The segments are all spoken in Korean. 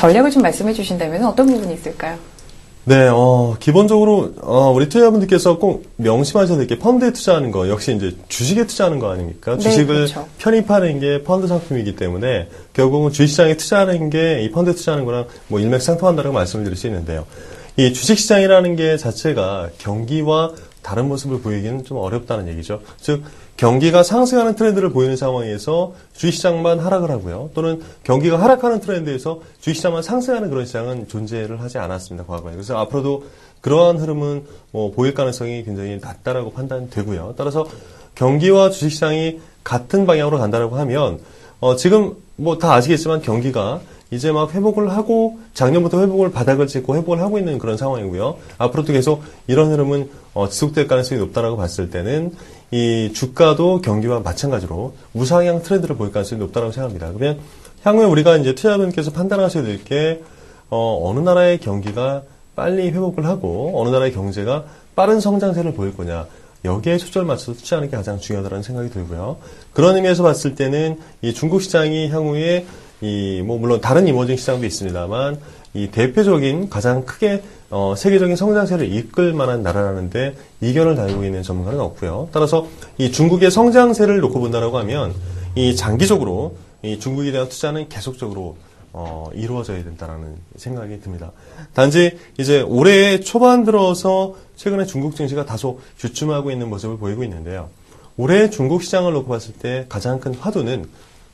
전략을 좀 말씀해 주신다면 어떤 부분이 있을까요? 네, 기본적으로, 우리 투자자분들께서 꼭 명심하셔야 될 게 펀드에 투자하는 거, 역시 이제 주식에 투자하는 거 아닙니까? 네, 주식을 그렇죠. 편입하는 게 펀드 상품이기 때문에 결국은 주식시장에 투자하는 게 이 펀드에 투자하는 거랑 뭐 일맥상통한다고 말씀을 드릴 수 있는데요. 이 주식시장이라는 게 자체가 경기와 다른 모습을 보이기는 좀 어렵다는 얘기죠. 즉, 경기가 상승하는 트렌드를 보이는 상황에서 주식시장만 하락을 하고요. 또는 경기가 하락하는 트렌드에서 주식시장만 상승하는 그런 시장은 존재를 하지 않았습니다, 과거에. 그래서 앞으로도 그러한 흐름은 보일 가능성이 굉장히 낮다라고 판단되고요. 따라서 경기와 주식시장이 같은 방향으로 간다라고 하면, 지금 다 아시겠지만 경기가 이제 막 회복을 하고 작년부터 회복을 바닥을 찍고 회복을 하고 있는 그런 상황이고요. 앞으로도 계속 이런 흐름은 지속될 가능성이 높다라고 봤을 때는 이 주가도 경기와 마찬가지로 우상향 트렌드를 보일 가능성이 높다라고 생각합니다. 그러면 향후에 우리가 이제 투자자분께서 판단하셔야 될 게 어느 나라의 경기가 빨리 회복을 하고 어느 나라의 경제가 빠른 성장세를 보일 거냐. 여기에 초점을 맞춰서 투자하는 게 가장 중요하다는 생각이 들고요. 그런 의미에서 봤을 때는 이 중국 시장이 향후에 물론 다른 이머징 시장도 있습니다만 이 대표적인 가장 크게 세계적인 성장세를 이끌 만한 나라라는데 이견을 달고 있는 전문가는 없고요. 따라서 이 중국의 성장세를 놓고 본다라고 하면 이 장기적으로 이 중국에 대한 투자는 계속적으로 이루어져야 된다라는 생각이 듭니다. 단지 이제 올해 초반 들어서 최근에 중국 증시가 다소 주춤하고 있는 모습을 보이고 있는데요. 올해 중국 시장을 놓고 봤을 때 가장 큰 화두는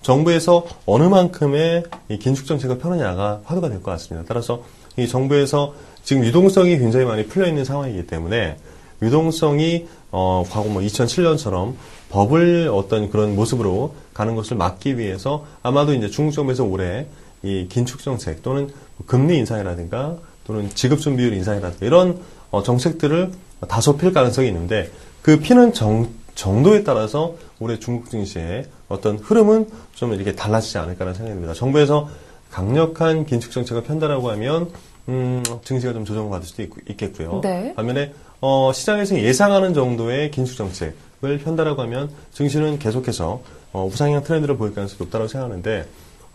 정부에서 어느 만큼의 이 긴축 정책을 펴느냐가 화두가 될 것 같습니다. 따라서 이 정부에서 지금 유동성이 굉장히 많이 풀려 있는 상황이기 때문에 유동성이 과거 2007년처럼 버블 어떤 그런 모습으로 가는 것을 막기 위해서 아마도 이제 중국 정부에서 올해 이 긴축 정책 또는 금리 인상이라든가 또는 지급 준비율 인상이라든가 이런 정책들을 다소 필 가능성이 있는데 그 피는 정도에 따라서 올해 중국 증시의 어떤 흐름은 좀 이렇게 달라지지 않을까라는 생각이 듭니다. 정부에서 강력한 긴축 정책을 편다라고 하면 증시가 좀 조정을 받을 수도 있겠고요. 네. 반면에 시장에서 예상하는 정도의 긴축 정책을 편다라고 하면 증시는 계속해서 우상향 트렌드를 보일 가능성이 높다고 생각하는데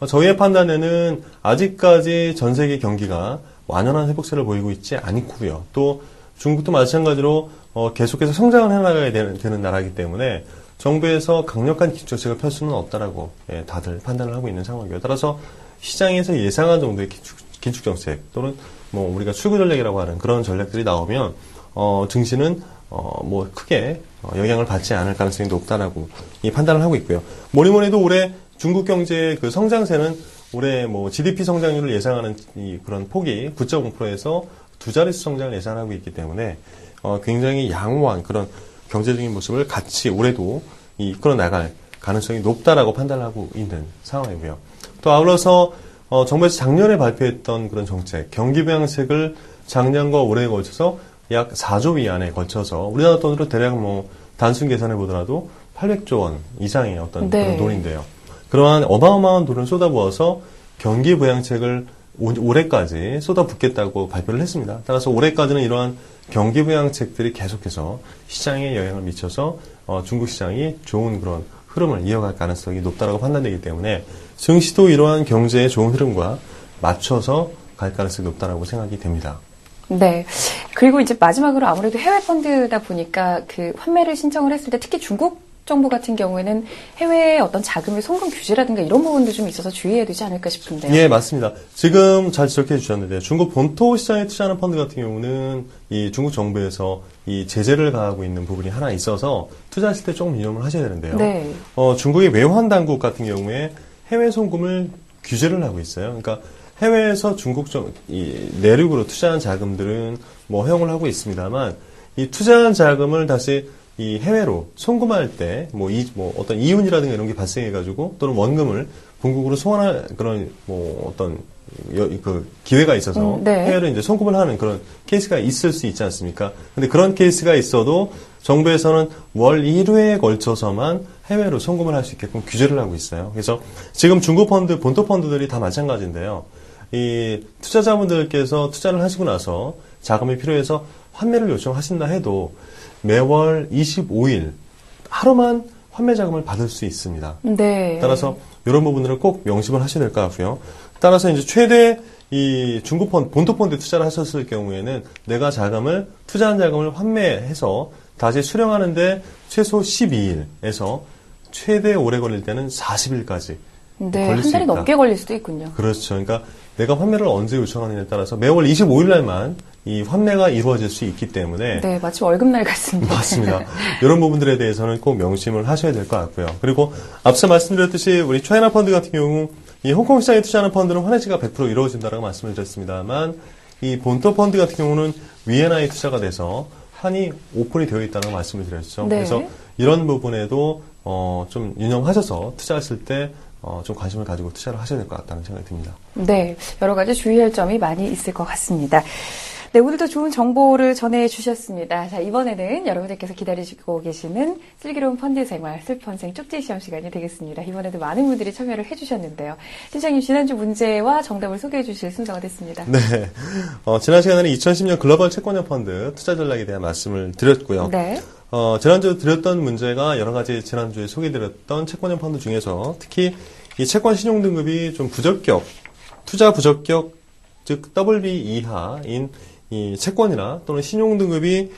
저희의 판단에는 아직까지 전 세계 경기가 완연한 회복세를 보이고 있지 않고요. 또 중국도 마찬가지로 계속해서 성장을 해나가야 되는 나라이기 때문에 정부에서 강력한 긴축 정책을 펼 수는 없다라고 다들 판단을 하고 있는 상황이고요. 따라서 시장에서 예상한 정도의 긴축 정책 또는 우리가 출구 전략이라고 하는 그런 전략들이 나오면 증시는 크게 영향을 받지 않을 가능성이 높다라고 판단을 하고 있고요. 뭐니 해도 올해 중국 경제의 그 성장세는 올해 GDP 성장률을 예상하는 그런 폭이 9.5%에서 두 자릿수 성장을 예상하고 있기 때문에 굉장히 양호한 그런 경제적인 모습을 같이 올해도 이끌어 나갈 가능성이 높다라고 판단을 하고 있는 상황이고요. 또 아울러서 정부에서 작년에 발표했던 그런 정책, 경기 부양책을 작년과 올해에 걸쳐서 약 4조 위안에 걸쳐서 우리나라 돈으로 대략 단순 계산해 보더라도 800조 원 이상의 어떤 그런 돈인데요. 그러한 어마어마한 돈을 쏟아부어서 경기 부양책을 올해까지 쏟아붓겠다고 발표를 했습니다. 따라서 올해까지는 이러한 경기 부양책들이 계속해서 시장에 영향을 미쳐서 중국 시장이 좋은 그런 흐름을 이어갈 가능성이 높다고 판단되기 때문에 증시도 이러한 경제의 좋은 흐름과 맞춰서 갈 가능성이 높다고 생각이 됩니다. 네. 그리고 이제 마지막으로 아무래도 해외 펀드다 보니까 그 환매를 신청을 했을 때 특히 중국 정부 같은 경우에는 해외의 어떤 자금의 송금 규제라든가 이런 부분도 좀 있어서 주의해야 되지 않을까 싶은데요. 예, 맞습니다. 지금 잘 지적해 주셨는데 중국 본토 시장에 투자하는 펀드 같은 경우는 이 중국 정부에서 이 제재를 가하고 있는 부분이 하나 있어서 투자하실 때 조금 유념을 하셔야 되는데요. 네. 중국의 외환 당국 같은 경우에 해외 송금을 규제를 하고 있어요. 그러니까 해외에서 중국 내륙으로 투자한 자금들은 허용을 하고 있습니다만 이 투자한 자금을 다시 이 해외로 송금할 때 어떤 이윤이라든가 이런 게 발생해가지고 또는 원금을 본국으로 송환할 그런 어떤 그 기회가 있어서 네. 해외로 이제 송금을 하는 그런 케이스가 있을 수 있지 않습니까? 근데 그런 케이스가 있어도 정부에서는 월 1회에 걸쳐서만 해외로 송금을 할 수 있게끔 규제를 하고 있어요. 그래서 지금 중국 펀드, 본토 펀드들이 다 마찬가지인데요. 이 투자자분들께서 투자를 하시고 나서 자금이 필요해서 환매를 요청하신다 해도 매월 25일 하루만 환매 자금을 받을 수 있습니다. 네. 따라서 이런 부분들을 꼭 명심을 하셔야 될 것 같고요. 따라서 이제 최대 이 중국 본토 펀드에 투자를 하셨을 경우에는 내가 투자한 자금을 환매해서 다시 수령하는데 최소 12일에서 최대 오래 걸릴 때는 40일까지 네, 걸릴 한 수 달이 있다. 넘게 걸릴 수도 있군요. 그렇죠. 그러니까 내가 환매를 언제 요청하느냐에 따라서 매월 25일 날만 이 환매가 이루어질 수 있기 때문에 네, 마치 월급날 같습니다. 맞습니다. 이런 부분들에 대해서는 꼭 명심을 하셔야 될 것 같고요. 그리고 앞서 말씀드렸듯이 우리 차이나 펀드 같은 경우 이 홍콩 시장에 투자하는 펀드는 환해지가 100% 이루어진다라고 말씀을 드렸습니다만 이 본토 펀드 같은 경우는 위엔화에 투자가 돼서 한이 오픈이 되어 있다는 말씀을 드렸죠. 네. 그래서 이런 부분에도 좀 유념하셔서 투자했을 때 좀 관심을 가지고 투자를 하셔야 될 것 같다는 생각이 듭니다. 네, 여러 가지 주의할 점이 많이 있을 것 같습니다. 네, 오늘도 좋은 정보를 전해주셨습니다. 자, 이번에는 여러분들께서 기다리시고 계시는 슬기로운 펀드 생활 슬펀생 쪽지 시험 시간이 되겠습니다. 이번에도 많은 분들이 참여를 해주셨는데요. 팀장님, 지난주 문제와 정답을 소개해 주실 순서가 됐습니다. 네. 지난 시간에는 2010년 글로벌 채권형 펀드 투자 전략에 대한 말씀을 드렸고요. 네. 지난주 드렸던 문제가 여러 가지 지난주에 소개드렸던 채권형 펀드 중에서 특히 이 채권 신용 등급이 좀 투자 부적격, 즉 WB 이하인 이 채권이나 또는 신용 등급이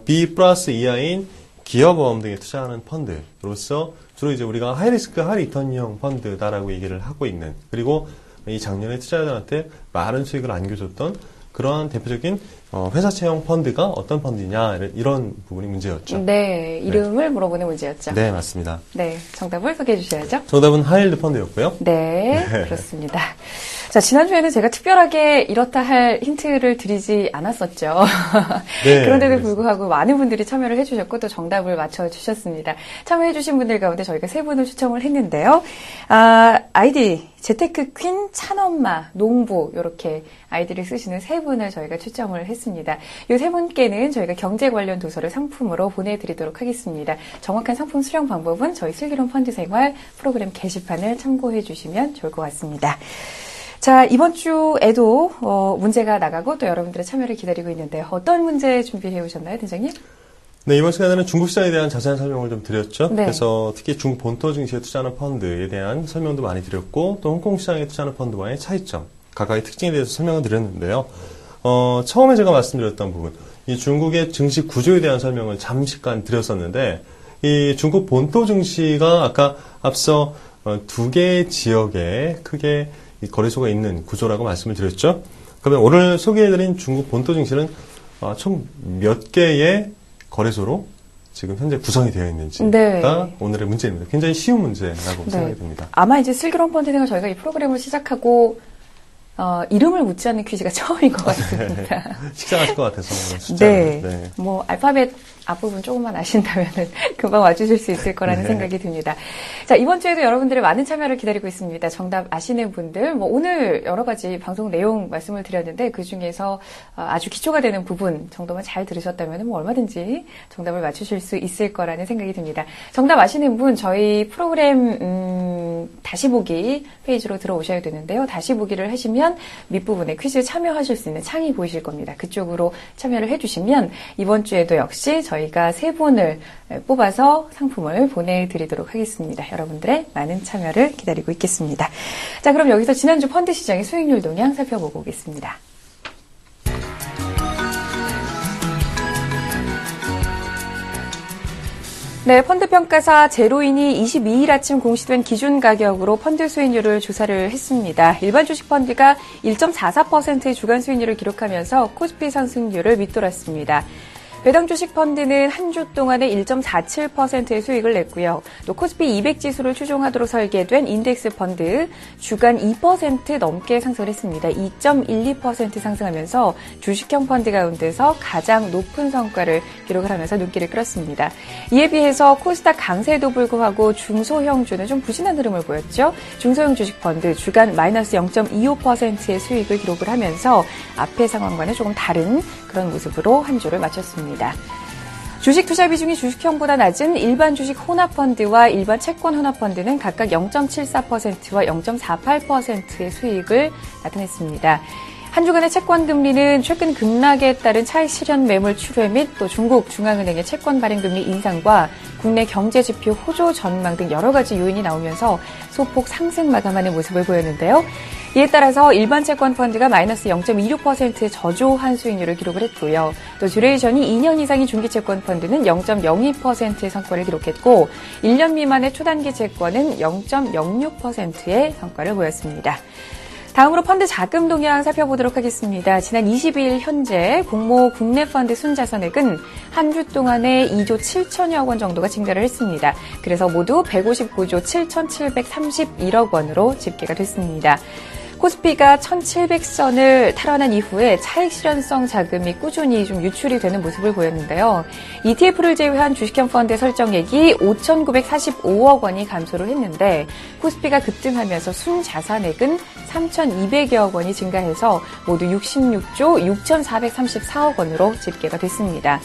B 플러스 이하인 기업보험 등에 투자하는 펀드로서 주로 이제 우리가 하이리스크 하이리턴형 펀드다라고 얘기를 하고 있는, 그리고 이 작년에 투자자들한테 많은 수익을 안겨줬던 그러한 대표적인 회사 채용 펀드가 어떤 펀드냐, 이런 부분이 문제였죠. 네, 이름을 물어보는 문제였죠. 네, 맞습니다. 네, 정답을 소개해 주셔야죠. 정답은 하이힐드 펀드였고요. 네, 그렇습니다. 자, 지난주에는 제가 특별하게 이렇다 할 힌트를 드리지 않았었죠. 네, 그런데도 불구하고 많은 분들이 참여를 해주셨고 또 정답을 맞춰주셨습니다. 참여해주신 분들 가운데 저희가 3분을 추첨을 했는데요. 아이디 재테크 퀸, 찬엄마, 농부 이렇게 아이디를 쓰시는 3분을 저희가 추첨을 했습니다. 이 3분께는 저희가 경제 관련 도서를 상품으로 보내드리도록 하겠습니다. 정확한 상품 수령 방법은 저희 슬기로운 펀드 생활 프로그램 게시판을 참고해 주시면 좋을 것 같습니다. 자, 이번 주에도 문제가 나가고 또 여러분들의 참여를 기다리고 있는데요. 어떤 문제 준비해 오셨나요, 팀장님? 네, 이번 시간에는 중국 시장에 대한 자세한 설명을 좀 드렸죠. 네. 그래서 특히 중국 본토 증시에 투자하는 펀드에 대한 설명도 많이 드렸고, 또 홍콩 시장에 투자하는 펀드와의 차이점, 각각의 특징에 대해서 설명을 드렸는데요. 처음에 제가 말씀드렸던 부분, 이 중국의 증시 구조에 대한 설명을 잠시간 드렸었는데, 이 중국 본토 증시가 아까 앞서 2개의 지역에 크게 이 거래소가 있는 구조라고 말씀을 드렸죠. 그러면 오늘 소개해드린 중국 본토 증시는 총 몇 개의 거래소로 지금 현재 구성이 되어 있는지가 네. 오늘의 문제입니다. 굉장히 쉬운 문제라고 네. 생각이 듭니다. 아마 이제 슬기로운 펀드 생활 저희가 이 프로그램을 시작하고 이름을 묻지 않는 퀴즈가 처음인 것 같습니다. 식상하실 것 같아서 숫자. 네. 뭐 알파벳 앞부분 조금만 아신다면은 금방 맞추실 수 있을 거라는 생각이 듭니다. 자, 이번 주에도 여러분들의 많은 참여를 기다리고 있습니다. 정답 아시는 분들, 뭐 오늘 여러 가지 방송 내용 말씀을 드렸는데 그 중에서 아주 기초가 되는 부분 정도만 잘 들으셨다면 뭐 얼마든지 정답을 맞추실 수 있을 거라는 생각이 듭니다. 정답 아시는 분 저희 프로그램 다시 보기 페이지로 들어오셔야 되는데요. 다시 보기를 하시면 밑부분에 퀴즈 참여하실 수 있는 창이 보이실 겁니다. 그쪽으로 참여를 해주시면 이번 주에도 역시 저희가 3분을 뽑아서 상품을 보내드리도록 하겠습니다. 여러분들의 많은 참여를 기다리고 있겠습니다. 자, 그럼 여기서 지난주 펀드 시장의 수익률 동향 살펴보고 오겠습니다. 네, 펀드평가사 제로인이 22일 아침 공시된 기준 가격으로 펀드 수익률을 조사를 했습니다. 일반 주식 펀드가 1.44%의 주간 수익률을 기록하면서 코스피 상승률을 밑돌았습니다. 배당 주식 펀드는 한 주 동안에 1.47%의 수익을 냈고요. 또 코스피 200 지수를 추종하도록 설계된 인덱스 펀드 주간 2% 넘게 상승을 했습니다. 2.12% 상승하면서 주식형 펀드 가운데서 가장 높은 성과를 기록을 하면서 눈길을 끌었습니다. 이에 비해서 코스닥 강세에도 불구하고 중소형주는 좀 부진한 흐름을 보였죠. 중소형 주식 펀드 주간 마이너스 0.25%의 수익을 기록을 하면서 앞의 상황과는 조금 다른 그런 모습으로 한 주를 마쳤습니다. 주식 투자 비중이 주식형보다 낮은 일반 주식 혼합펀드와 일반 채권 혼합펀드는 각각 0.74%와 0.48%의 수익을 나타냈습니다. 한 주간의 채권 금리는 최근 급락에 따른 차익 실현 매물 출회 및 또 중국 중앙은행의 채권 발행 금리 인상과 국내 경제 지표 호조 전망 등 여러 가지 요인이 나오면서 소폭 상승 마감하는 모습을 보였는데요. 이에 따라서 일반 채권 펀드가 마이너스 0.26%의 저조한 수익률을 기록을 했고요. 또 듀레이션이 2년 이상인 중기 채권 펀드는 0.02%의 성과를 기록했고 1년 미만의 초단기 채권은 0.06%의 성과를 보였습니다. 다음으로 펀드 자금 동향 살펴보도록 하겠습니다. 지난 22일 현재 공모 국내 펀드 순자산액은 한 주 동안에 2조 7천여억 원 정도가 증가를 했습니다. 그래서 모두 159조 7,731억 원으로 집계가 됐습니다. 코스피가 1,700선을 탈환한 이후에 차익 실현성 자금이 꾸준히 좀 유출이 되는 모습을 보였는데요. ETF를 제외한 주식형 펀드 설정액이 5,945억 원이 감소를 했는데 코스피가 급등하면서 순자산액은 3,200여억 원이 증가해서 모두 66조 6,434억 원으로 집계가 됐습니다.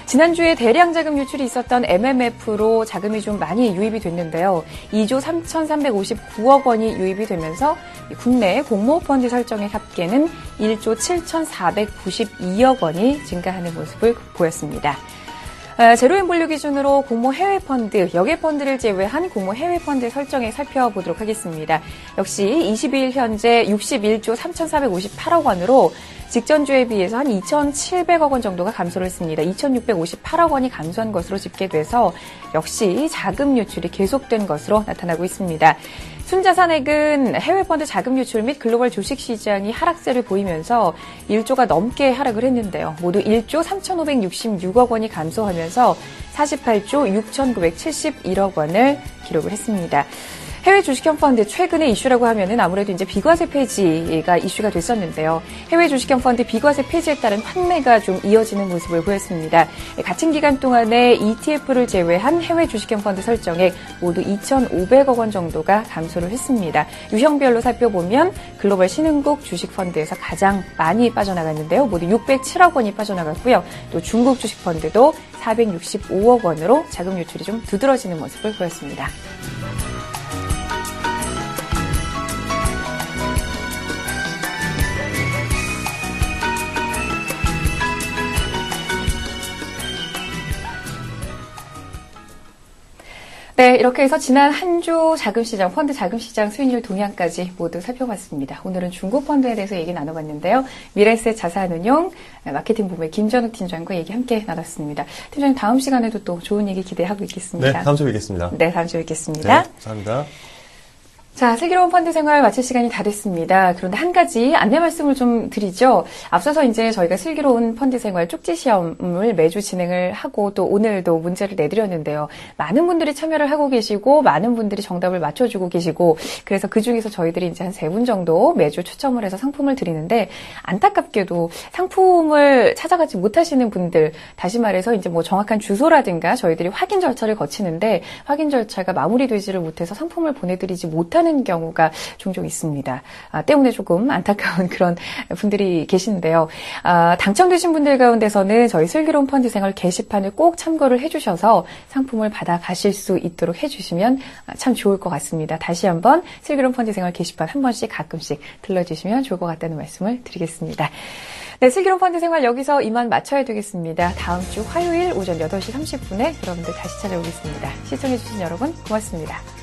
지난주에 대량 자금 유출이 있었던 MMF로 자금이 좀 많이 유입이 됐는데요. 2조 3,359억 원이 유입이 되면서 국내 공모펀드 설정액 합계는 1조 7,492억 원이 증가하는 모습을 보였습니다. 제로인 분류 기준으로 공모 해외 펀드, 역외 펀드를 제외한 공모 해외 펀드 설정액 살펴보도록 하겠습니다. 역시 22일 현재 61조 3,458억 원으로 직전주에 비해서 한 2,700억 원 정도가 감소를 했습니다. 2,658억 원이 감소한 것으로 집계돼서 역시 자금 유출이 계속된 것으로 나타나고 있습니다. 순자산액은 해외 펀드 자금 유출 및 글로벌 주식시장이 하락세를 보이면서 1조가 넘게 하락을 했는데요. 모두 1조 3,566억 원이 감소하면서 48조 6,971억 원을 기록을 했습니다. 해외 주식형 펀드 최근의 이슈라고 하면은 아무래도 이제 비과세 폐지가 이슈가 됐었는데요. 해외 주식형 펀드 비과세 폐지에 따른 환매가 좀 이어지는 모습을 보였습니다. 같은 기간 동안에 ETF를 제외한 해외 주식형 펀드 설정액 모두 2,500억 원 정도가 감소를 했습니다. 유형별로 살펴보면 글로벌 신흥국 주식 펀드에서 가장 많이 빠져나갔는데요. 모두 607억 원이 빠져나갔고요. 또 중국 주식 펀드도 465억 원으로 자금 유출이 좀 두드러지는 모습을 보였습니다. 네, 이렇게 해서 지난 한 주 자금시장, 펀드 자금시장 수익률 동향까지 모두 살펴봤습니다. 오늘은 중국 펀드에 대해서 얘기 나눠봤는데요. 미래에셋 자산운용 마케팅부의 김전욱 팀장과 얘기 함께 나눴습니다. 팀장님, 다음 시간에도 또 좋은 얘기 기대하고 있겠습니다. 네, 다음 주에 뵙겠습니다. 네, 다음 주에 뵙겠습니다. 네, 감사합니다. 자, 슬기로운 펀드 생활 마칠 시간이 다 됐습니다. 그런데 한 가지 안내 말씀을 좀 드리죠. 앞서서 이제 저희가 슬기로운 펀드 생활 쪽지 시험을 매주 진행을 하고 또 오늘도 문제를 내드렸는데요. 많은 분들이 참여를 하고 계시고 많은 분들이 정답을 맞춰주고 계시고 그래서 그중에서 저희들이 이제 한 3분 정도 매주 추첨을 해서 상품을 드리는데 안타깝게도 상품을 찾아가지 못하시는 분들 다시 말해서 이제 뭐 정확한 주소라든가 저희들이 확인 절차를 거치는데 확인 절차가 마무리되지를 못해서 상품을 보내드리지 못하는 경우가 종종 있습니다. 때문에 조금 안타까운 그런 분들이 계시는데요. 당첨되신 분들 가운데서는 저희 슬기로운 펀드 생활 게시판을 꼭 참고를 해주셔서 상품을 받아가실 수 있도록 해주시면 참 좋을 것 같습니다. 다시 한번 슬기로운 펀드 생활 게시판 한 번씩 가끔씩 들러주시면 좋을 것 같다는 말씀을 드리겠습니다. 네, 슬기로운 펀드 생활 여기서 이만 마쳐야 되겠습니다. 다음 주 화요일 오전 8시 30분에 여러분들 다시 찾아오겠습니다. 시청해주신 여러분 고맙습니다.